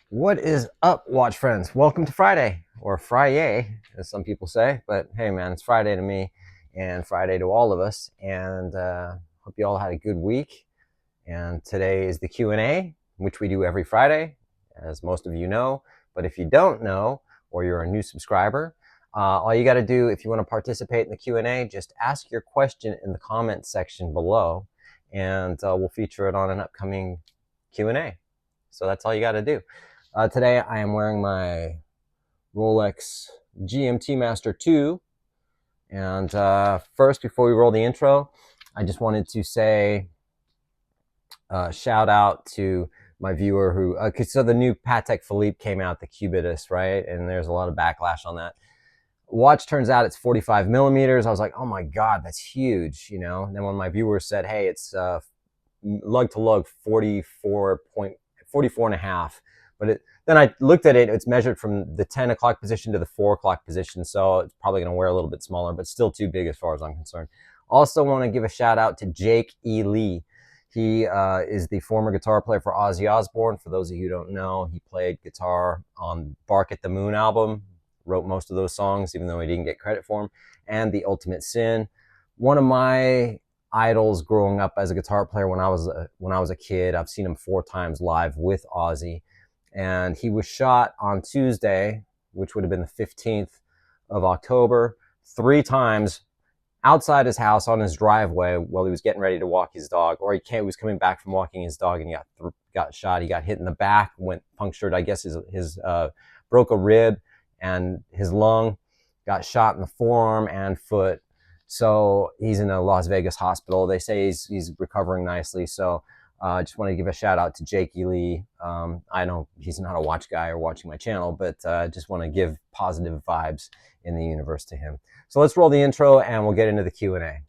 What is up, watch friends? Welcome to Friday, or Friday, as some people say. But hey, man, it's Friday to me, and Friday to all of us. And hope you all had a good week. And today is the Q&A, which we do every Friday, as most of you know. But if you don't know, or you're a new subscriber, all you got to do if you want to participate in the Q&A, just ask your question in the comments section below, and we'll feature it on an upcoming Q&A. So that's all you got to do. Today I am wearing my Rolex GMT Master 2. And first, before we roll the intro, I just wanted to say shout out to my viewer who, so the new Patek Philippe came out, the Cubitus, right? And there's a lot of backlash on that. Watch turns out it's 45 millimeters. I was like, oh my God, that's huge, you know? And then when my viewers said, hey, it's lug to lug 44 and a half. But then I looked at it, it's measured from the 10 o'clock position to the 4 o'clock position, so it's probably going to wear a little bit smaller, but still too big as far as I'm concerned. Also want to give a shout out to Jake E. Lee. He is the former guitar player for Ozzy Osbourne. For those of you who don't know, he played guitar on Bark at the Moon album, wrote most of those songs, even though he didn't get credit for them, and The Ultimate Sin. One of my idols growing up as a guitar player when I was a kid. I've seen him 4 times live with Ozzy. And he was shot on Tuesday, which would have been the 15th of October, 3 times outside his house on his driveway while he was getting ready to walk his dog. Or he was coming back from walking his dog and he got shot. He got hit in the back, went punctured, I guess his broke a rib, and his lung, got shot in the forearm and foot. So he's in a Las Vegas hospital. They say he's recovering nicely. So I just want to give a shout out to Jake E. Lee. I know he's not a watch guy or watching my channel, but just want to give positive vibes in the universe to him. So let's roll the intro and we'll get into the Q&A.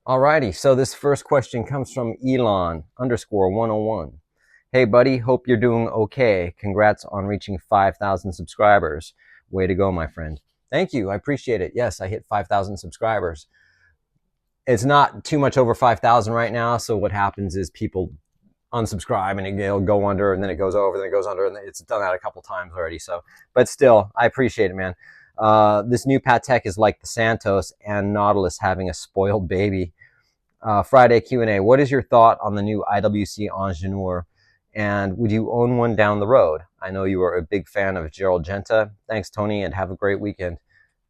Alrighty, so this first question comes from Elon _101. Hey buddy, hope you're doing okay. Congrats on reaching 5,000 subscribers. Way to go, my friend. Thank you, I appreciate it. Yes, I hit 5,000 subscribers. It's not too much over 5,000 right now, so what happens is people unsubscribe and it'll go under, and then it goes over, then it goes under, and it's done that a couple times already. So, but still, I appreciate it, man. This new Patek is like the Santos and Nautilus having a spoiled baby. Friday Q&A. What is your thought on the new IWC Ingenieur, and would you own one down the road? I know you are a big fan of Gerald Genta. Thanks, Tony, and have a great weekend.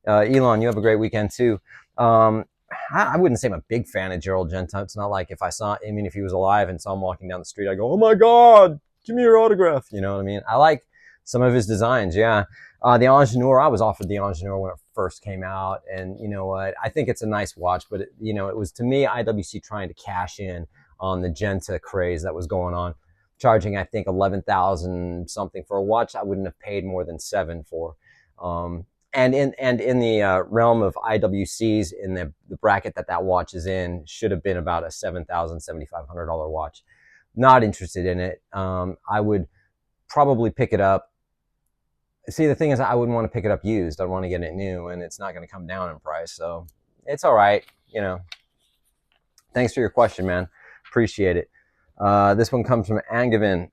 Elon, you have a great weekend too. I wouldn't say I'm a big fan of Gerald Genta. It's not like if if he was alive and saw him walking down the street, I go, oh my God, give me your autograph. You know what I mean? I like some of his designs, yeah. The Ingenieur, I was offered the Ingenieur when it first came out, and you know what? I think it's a nice watch, but it was, to me, IWC trying to cash in on the Genta craze that was going on, charging I think 11,000 something for a watch I wouldn't have paid more than 7 for. And in the realm of IWCs, in the bracket that watch is in, should have been about a $7,000, $7,500 watch. Not interested in it. I would probably pick it up. See, the thing is, I wouldn't want to pick it up used. I'd want to get it new, and it's not going to come down in price. So it's all right, you know. Thanks for your question, man. Appreciate it. This one comes from Angevin.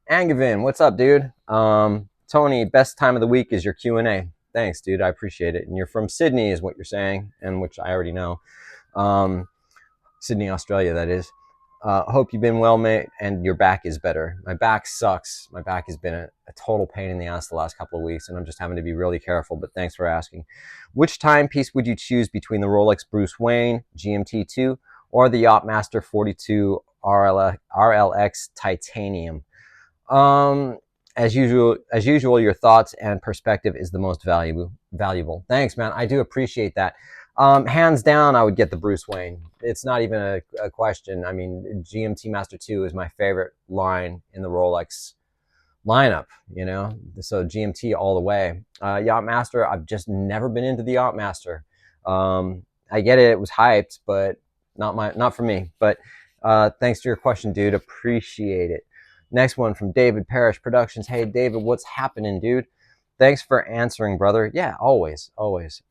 Angevin, what's up, dude? Tony, best time of the week is your Q&A. Thanks, dude. I appreciate it. And you're from Sydney is what you're saying, and which I already know. Sydney, Australia, that is. Hope you've been well, mate, and your back is better. My back sucks. My back has been a total pain in the ass the last couple of weeks, and I'm just having to be really careful, but thanks for asking. Which timepiece would you choose between the Rolex Bruce Wayne GMT2 or the Yachtmaster 42 RLX Titanium? As usual, your thoughts and perspective is the most valuable. Thanks, man. I do appreciate that. Hands down, I would get the Bruce Wayne. It's not even a question. I mean, GMT Master 2 is my favorite line in the Rolex lineup, you know. So GMT all the way. Yachtmaster, I've just never been into the Yachtmaster. I get it, it was hyped, but not for me. But thanks to your question, dude. Appreciate it. Next one from David Parrish Productions. Hey, David, what's happening, dude? Thanks for answering, brother. Yeah, always, always.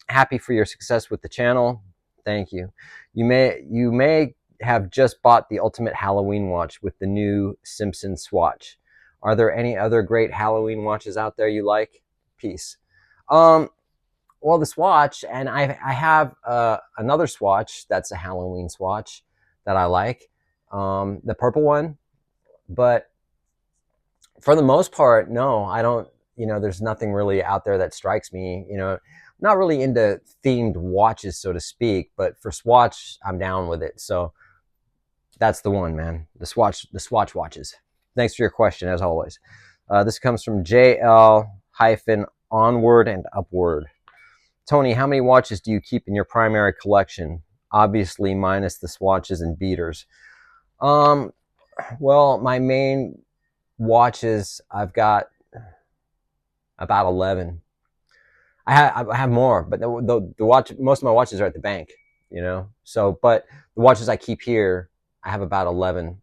Happy for your success with the channel. Thank you. You may have just bought the ultimate Halloween watch with the new Simpson swatch. Are there any other great Halloween watches out there you like? Peace. Well, the swatch, and I have another swatch that's a Halloween swatch that I like, the purple one. But for the most part, no, I don't. You know, there's nothing really out there that strikes me. You know, not really into themed watches, so to speak. But for swatch, I'm down with it. So that's the one, man. The swatch watches. Thanks for your question, as always. This comes from JL-onward and upward. Tony, how many watches do you keep in your primary collection? Obviously, minus the swatches and beaters. Well, my main watches, I've got about 11. I have more, but the watch, most of my watches are at the bank, you know. So, but the watches I keep here, I have about 11,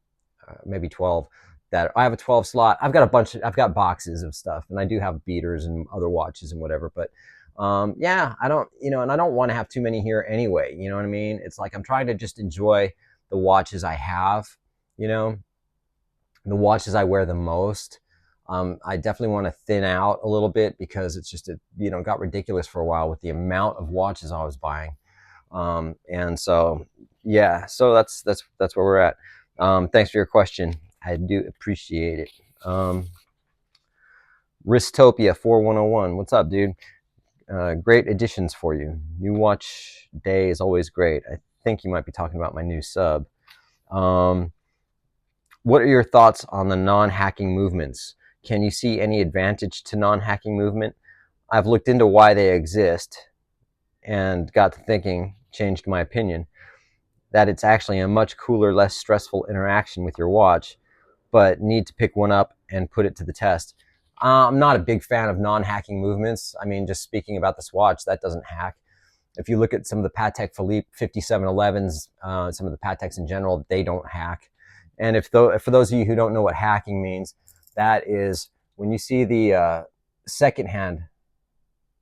maybe 12. That I have a 12 slot. I've got boxes of stuff, and I do have beaters and other watches and whatever. But yeah, I don't, you know, and I don't want to have too many here anyway. You know what I mean? It's like I'm trying to just enjoy the watches I have, you know, the watches I wear the most. I definitely want to thin out a little bit because it's just, you know, got ridiculous for a while with the amount of watches I was buying. And so, yeah, so that's where we're at. Thanks for your question. I do appreciate it. Ristopia 4101, what's up, dude? Great additions for you. New watch day is always great. I think you might be talking about my new sub. What are your thoughts on the non-hacking movements? Can you see any advantage to non-hacking movement? I've looked into why they exist and got to thinking, changed my opinion, that it's actually a much cooler, less stressful interaction with your watch, but need to pick one up and put it to the test. I'm not a big fan of non-hacking movements. I mean, just speaking about the swatch, that doesn't hack. If you look at some of the Patek Philippe 5711s, some of the Pateks in general, they don't hack. And for those of you who don't know what hacking means, that is when you see the second hand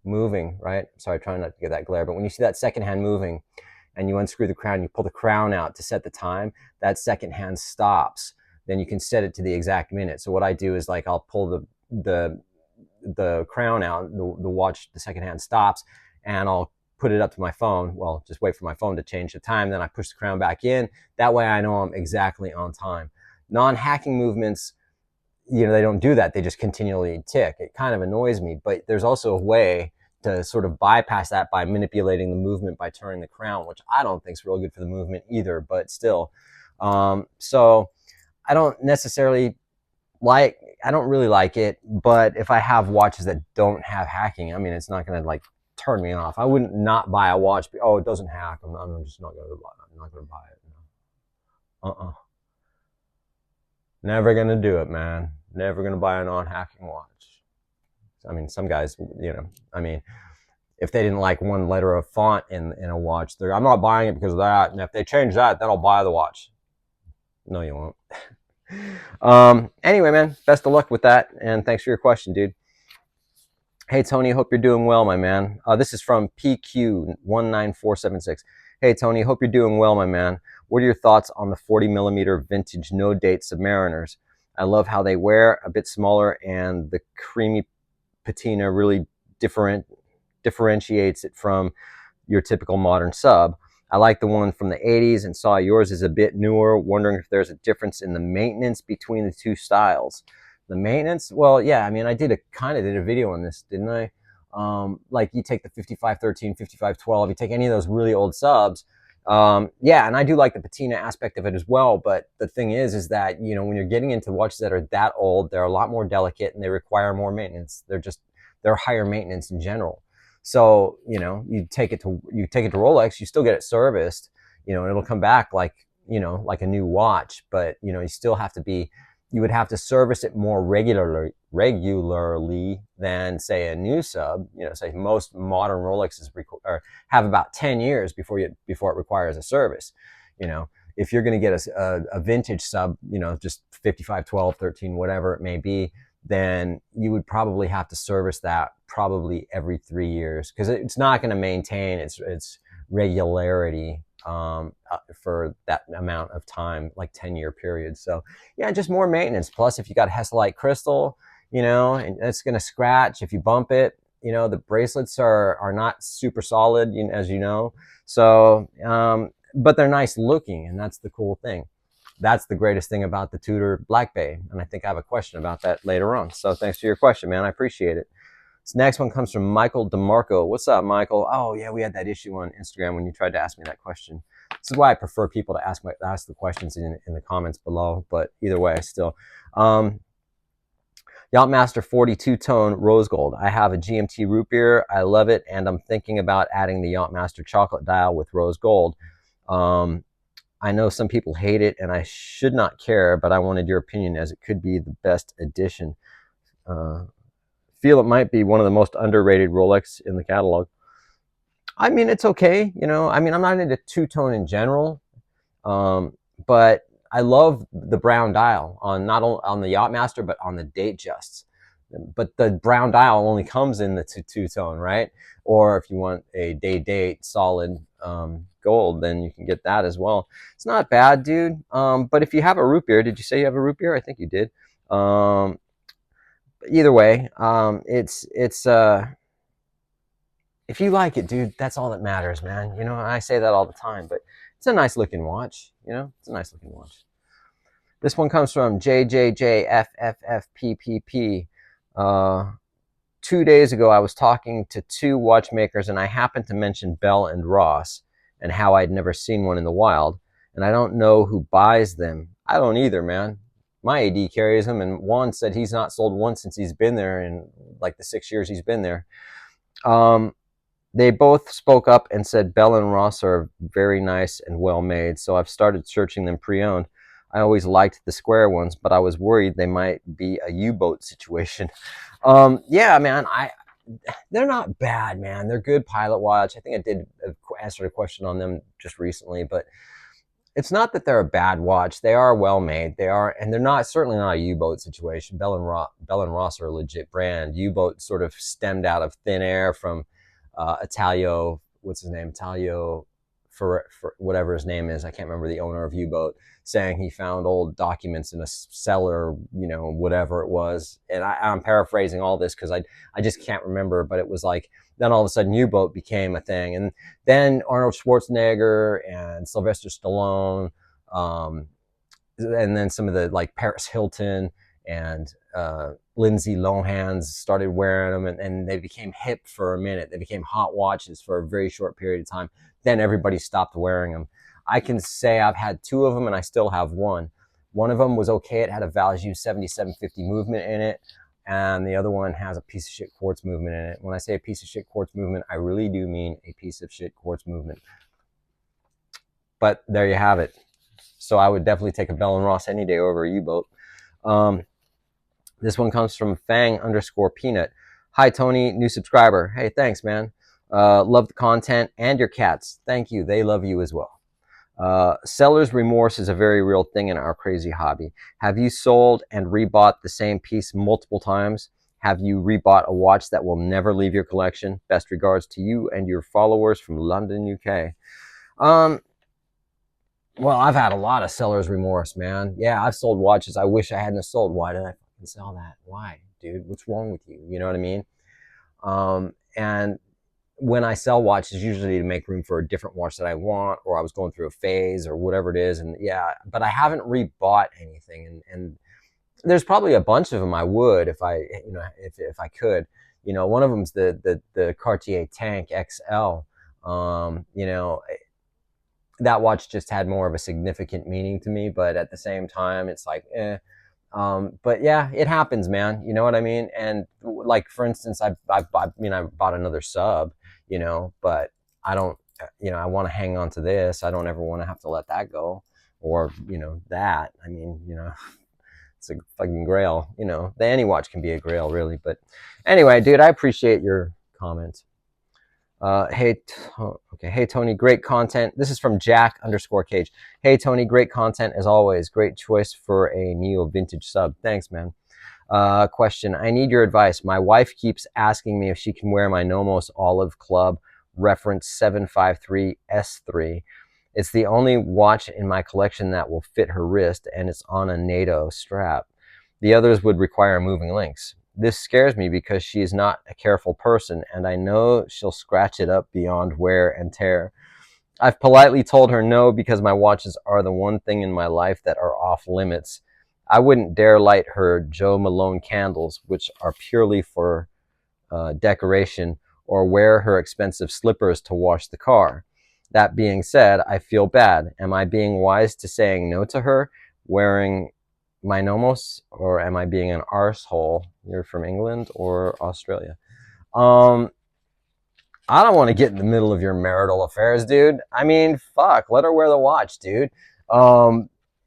moving, right? Sorry, trying not to get that glare, but when you see that second hand moving and you unscrew the crown, you pull the crown out to set the time, that second hand stops. Then you can set it to the exact minute. So what I do is like I'll pull the crown out, the watch, the second hand stops, and I'll put it up to my phone. Well, just wait for my phone to change the time. Then I push the crown back in. That way I know I'm exactly on time. Non-hacking movements, you know, they don't do that. They just continually tick. It kind of annoys me, but there's also a way to sort of bypass that by manipulating the movement by turning the crown, which I don't think is real good for the movement either, but still. So I don't necessarily I don't really like it, but if I have watches that don't have hacking, I mean, it's not going to like turn me off. I wouldn't not buy a watch. Oh, it doesn't hack. I'm just not going to buy it. I'm not going to buy it. Never going to do it, man. Never going to buy a non-hacking watch. I mean, some guys, you know, I mean, if they didn't like one letter of font in a watch, I'm not buying it because of that. And if they change that, then I'll buy the watch. No, you won't. Anyway, man, best of luck with that, and thanks for your question, dude. Hey, Tony, hope you're doing well, my man. This is from PQ19476. Hey, Tony, hope you're doing well, my man. What are your thoughts on the 40mm vintage no-date Submariners? I love how they wear, a bit smaller, and the creamy patina really differentiates it from your typical modern sub. I like the one from the 80s and saw yours is a bit newer, wondering if there's a difference in the maintenance between the two styles. The maintenance, well, yeah, I mean, I kind of did a video on this, didn't I? Like you take the 5513, 5512, you take any of those really old subs, yeah, and I do like the patina aspect of it as well, but the thing is that, you know, when you're getting into watches that are that old, they're a lot more delicate and they require more maintenance. They're higher maintenance in general. So, you know, you take it to Rolex, you still get it serviced, you know, and it'll come back like, you know, like a new watch, but, you know, you still have to be, you would have to service it more regularly than say a new sub. You know, say most modern Rolexes have about 10 years before it requires a service. You know, if you're going to get a vintage sub, you know, just 55, 12, 13, whatever it may be, then you would probably have to service that probably every 3 years, because it's not going to maintain its regularity for that amount of time, like 10-year period. So yeah, just more maintenance. Plus, if you got Hesselite crystal, you know, and it's going to scratch if you bump it. You know, the bracelets are not super solid, as you know. So, but they're nice looking, and that's the cool thing. That's the greatest thing about the Tudor Black Bay. And I think I have a question about that later on. So thanks for your question, man. I appreciate it. This next one comes from Michael DeMarco. What's up, Michael? Oh, yeah, we had that issue on Instagram when you tried to ask me that question. This is why I prefer people to ask the questions in the comments below. But either way, still. Yachtmaster 42 tone rose gold. I have a GMT root beer. I love it, and I'm thinking about adding the Yachtmaster chocolate dial with rose gold. I know some people hate it, and I should not care, but I wanted your opinion, as it could be the best addition. Feel it might be one of the most underrated Rolex in the catalog. I mean, it's okay, you know. I mean, I'm not into two-tone in general, but I love the brown dial on not only on the Yachtmaster, but on the Datejusts. But the brown dial only comes in the two-tone, right? Or if you want a date solid gold, then you can get that as well. It's not bad, dude. But if you have a root beer, did you say you have a root beer? I think you did. Either way, it's if you like it, dude, that's all that matters, man. You know, I say that all the time, but it's a nice looking watch. You know, it's a nice looking watch. This one comes from JJJFFFPPP. 2 days ago, I was talking to two watchmakers, and I happened to mention Bell and Ross and how I'd never seen one in the wild, and I don't know who buys them. I don't either, man. My AD carries them, and Juan said he's not sold one since he's been there in like the 6 years he's been there. They both spoke up and said Bell and Ross are very nice and well made, so I've started searching them pre-owned. I always liked the square ones, but I was worried they might be a U-boat situation. Yeah, man, they're not bad, man. They're good pilot watch. I think I did answer a question on them just recently, but it's not that they're a bad watch. They are well made. They are, and they're certainly not a U-boat situation. Bell and Ross are a legit brand. U-boat sort of stemmed out of thin air from Italio, what's his name? Italio, for whatever his name is. I can't remember the owner of U-boat, saying he found old documents in a cellar, you know, whatever it was. And I'm paraphrasing all this because I just can't remember, but it was like, then all of a sudden U-boat became a thing. And then Arnold Schwarzenegger and Sylvester Stallone, and then some of the like Paris Hilton and Lindsay Lohan started wearing them, and they became hip for a minute. They became hot watches for a very short period of time. Then everybody stopped wearing them. I can say I've had two of them, and I still have one. One of them was okay. It had a Valjoux 7750 movement in it, and the other one has a piece of shit quartz movement in it. When I say a piece of shit quartz movement, I really do mean a piece of shit quartz movement. But there you have it. So I would definitely take a Bell & Ross any day over a U-boat. This one comes from Fang_Peanut. Hi, Tony, new subscriber. Hey, thanks, man. Love the content and your cats. Thank you. They love you as well. Seller's remorse is a very real thing in our crazy hobby. Have you sold and rebought the same piece multiple times? Have you rebought a watch that will never leave your collection? Best regards to you and your followers from London, UK. Well, I've had a lot of seller's remorse, man. Yeah, I've sold watches I wish I hadn't sold. Why did I fucking sell that? Why, dude? What's wrong with you? You know what I mean? And when I sell watches, usually to make room for a different watch that I want, or I was going through a phase or whatever it is. And yeah, but I haven't rebought anything. And there's probably a bunch of them I would if I, you know, if I could. You know, one of them's the Cartier Tank XL. You know, that watch just had more of a significant meaning to me, but at the same time, it's like, eh. But yeah, it happens, man. You know what I mean? And like, for instance, I bought another sub, you know, but I don't, you know, I want to hang on to this. I don't ever want to have to let that go, or, you know, that. I mean, you know, It's a fucking grail, you know. Any watch can be a grail, really. But anyway, dude, I appreciate your comments. Hey Tony, great content. This is from Jack_Cage. Hey Tony, great content as always. Great choice for a neo vintage sub. Thanks, man. Question: I need your advice. My wife keeps asking me if she can wear my Nomos Olive Club reference 753 S3. It's the only watch in my collection that will fit her wrist, and it's on a NATO strap. The others would require moving links. This scares me because she is not a careful person, and I know she'll scratch it up beyond wear and tear. I've politely told her no because my watches are the one thing in my life that are off limits. I wouldn't dare light her Joe Malone candles, which are purely for decoration, or wear her expensive slippers to wash the car. That being said, I feel bad. Am I being wise to saying no to her wearing my Nomos, or am I being an arsehole? You're from England or Australia? I don't want to get in the middle of your marital affairs, dude. I mean, fuck, let her wear the watch, dude.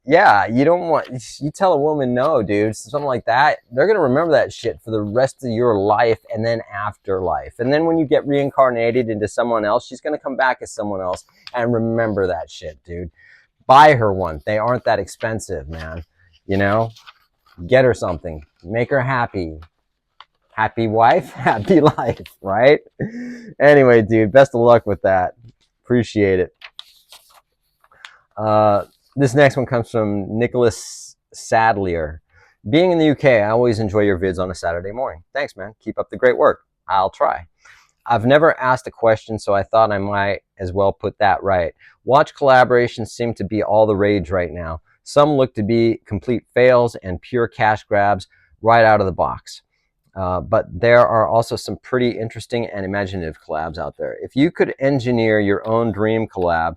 Yeah, you don't want, you tell a woman no, dude, something like that, they're going to remember that shit for the rest of your life and then afterlife. And then when you get reincarnated into someone else, she's going to come back as someone else and remember that shit, dude. Buy her one. They aren't that expensive, man. You know, get her something, make her happy. Happy wife, happy life, right? Anyway, dude, best of luck with that. Appreciate it. This next one comes from Nicholas Sadlier. Being in the UK, I always enjoy your vids on a Saturday morning. Thanks, man. Keep up the great work. I'll try. I've never asked a question, so I thought I might as well put that right. Watch collaborations seem to be all the rage right now. Some look to be complete fails and pure cash grabs right out of the box. But there are also some pretty interesting and imaginative collabs out there. If you could engineer your own dream collab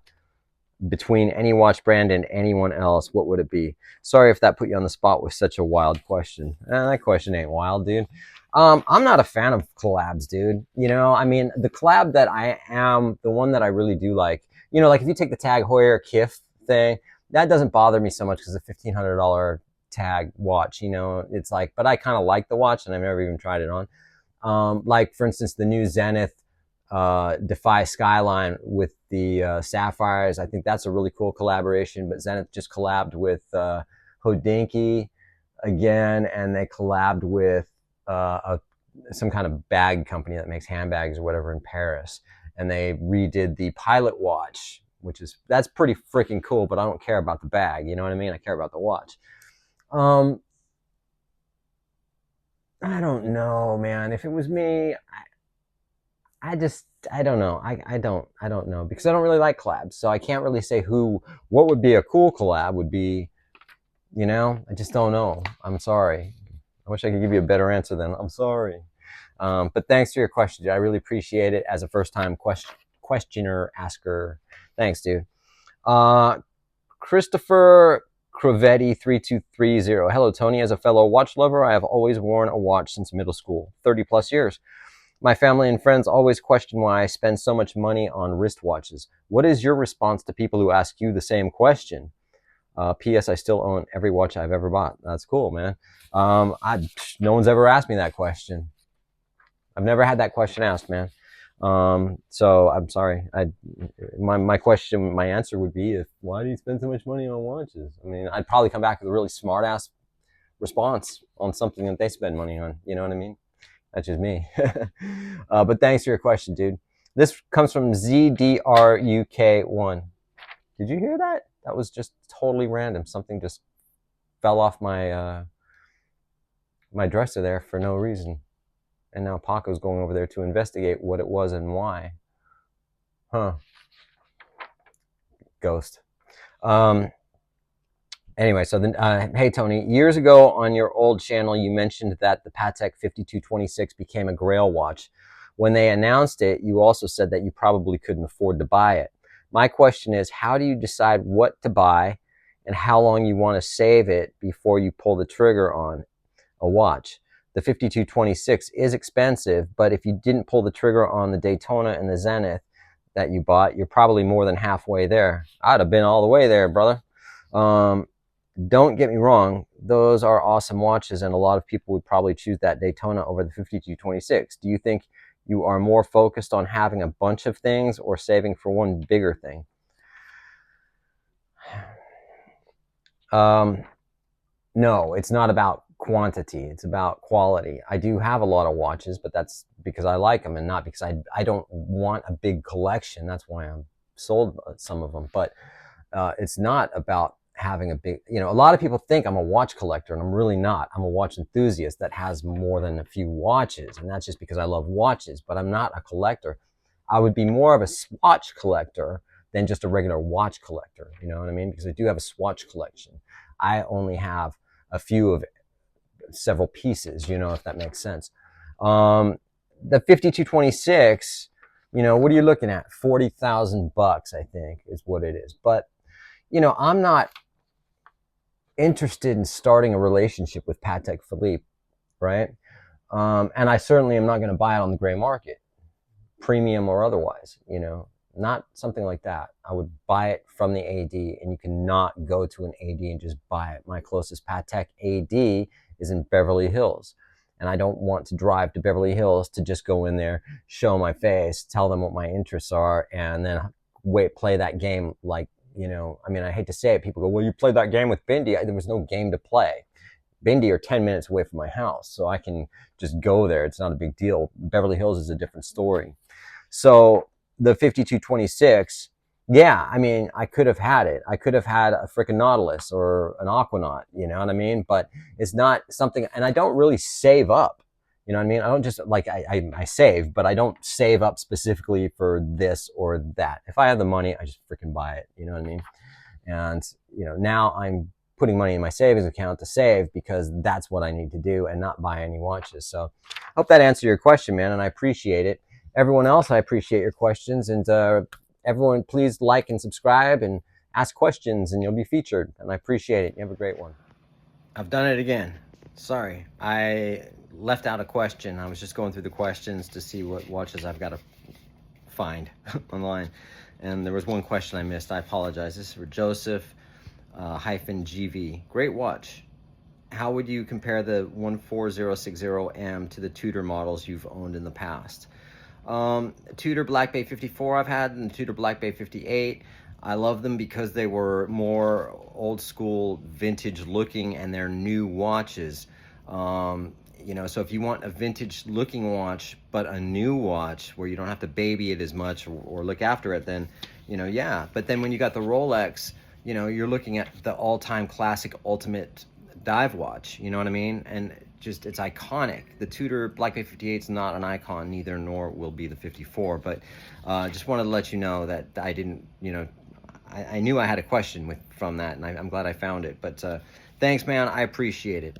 between any watch brand and anyone else, what would it be? Sorry if that put you on the spot with such a wild question. That question ain't wild, dude. I'm not a fan of collabs, dude. You know, I mean, the collab that I am, the one that I really do like, you know, like if you take the Tag Heuer Kif thing, that doesn't bother me so much because it's a $1,500 tag watch, you know, it's like, but I kind of like the watch and I've never even tried it on. Like for instance, the new Zenith Defy Skyline with the sapphires. I think that's a really cool collaboration, but Zenith just collabed with Hodinkee again, and they collabed with some kind of bag company that makes handbags or whatever in Paris, and they redid the Pilot watch, that's pretty freaking cool, but I don't care about the bag, you know what I mean? I care about the watch. I don't know, man. If it was me, I don't know. I don't know because I don't really like collabs, so I can't really say what would be a cool collab would be, you know, I just don't know. I'm sorry. I wish I could give you a better answer than I'm sorry. But thanks for your question, dude. I really appreciate it as a first-time questioner asker. Thanks, dude. Christopher Crovetti 3230. Hello, Tony. As a fellow watch lover, I have always worn a watch since middle school, 30 plus years. My family and friends always question why I spend so much money on wristwatches. What is your response to people who ask you the same question? P.S. I still own every watch I've ever bought. That's cool, man. No one's ever asked me that question. I've never had that question asked, man. So I'm sorry. My answer would be, why do you spend so much money on watches? I mean, I'd probably come back with a really smart ass response on something that they spend money on. You know what I mean? That's just me. But thanks for your question, dude. This comes from ZDRUK1. Did you hear that? That was just totally random. Something just fell off my my dresser there for no reason. And now Paco's going over there to investigate what it was and why. Huh. Ghost. Anyway, so then, hey Tony, years ago on your old channel, you mentioned that the Patek 5226 became a grail watch. When they announced it, you also said that you probably couldn't afford to buy it. My question is, how do you decide what to buy and how long you want to save it before you pull the trigger on a watch? The 5226 is expensive, but if you didn't pull the trigger on the Daytona and the Zenith that you bought, you're probably more than halfway there. I'd have been all the way there, brother. don't get me wrong, those are awesome watches, and a lot of people would probably choose that Daytona over the 5226. Do you think you are more focused on having a bunch of things or saving for one bigger thing? No, it's not about quantity. It's about quality. I do have a lot of watches, but that's because I like them and not because I don't want a big collection. That's why I'm sold some of them. But it's not about having a big, a lot of people think I'm a watch collector, and I'm really not. I'm a watch enthusiast that has more than a few watches, and that's just because I love watches, but I'm not a collector. I would be more of a swatch collector than just a regular watch collector. You know what I mean? Because I do have a swatch collection. I only have a few of several pieces, if that makes sense. The 5226, what are you looking at? $40,000, I think, is what it is. But, I'm not interested in starting a relationship with Patek Philippe, right? And I certainly am not going to buy it on the gray market, premium or otherwise, not something like that. I would buy it from the AD, and you cannot go to an AD and just buy it. My closest Patek AD is in Beverly Hills, and I don't want to drive to Beverly Hills to just go in there, show my face, tell them what my interests are, and then play that game like, I hate to say it. People go, well, you played that game with Bindi. There was no game to play. Bindi are 10 minutes away from my house, so I can just go there. It's not a big deal. Beverly Hills is a different story. So the 5226, yeah, I could have had it. I could have had a freaking Nautilus or an Aquanaut, you know what I mean? But it's not something, and I don't really save up. You know what I mean? I don't just, like, I save, but I don't save up specifically for this or that. If I have the money, I just freaking buy it. You know what I mean? And, now I'm putting money in my savings account to save because that's what I need to do and not buy any watches. So I hope that answered your question, man, and I appreciate it. Everyone else, I appreciate your questions. And everyone, please like and subscribe and ask questions, and you'll be featured. And I appreciate it. You have a great one. I've done it again. Sorry. I left out a question. I was just going through the questions to see what watches I've got to find online. And there was one question I missed. I apologize. This is for Joseph -GV. Great watch. How would you compare the 14060M to the Tudor models you've owned in the past? Tudor Black Bay 54 I've had, and Tudor Black Bay 58. I love them because they were more old school, vintage looking, and they're new watches. So if you want a vintage looking watch, but a new watch where you don't have to baby it as much or look after it, then, yeah. But then when you got the Rolex, you're looking at the all-time classic ultimate dive watch, you know what I mean? And just, it's iconic. The Tudor Black Bay 58 is not an icon, neither nor will be the 54, but just wanted to let you know that I didn't, I knew I had a question from that, and I'm glad I found it. But thanks, man, I appreciate it.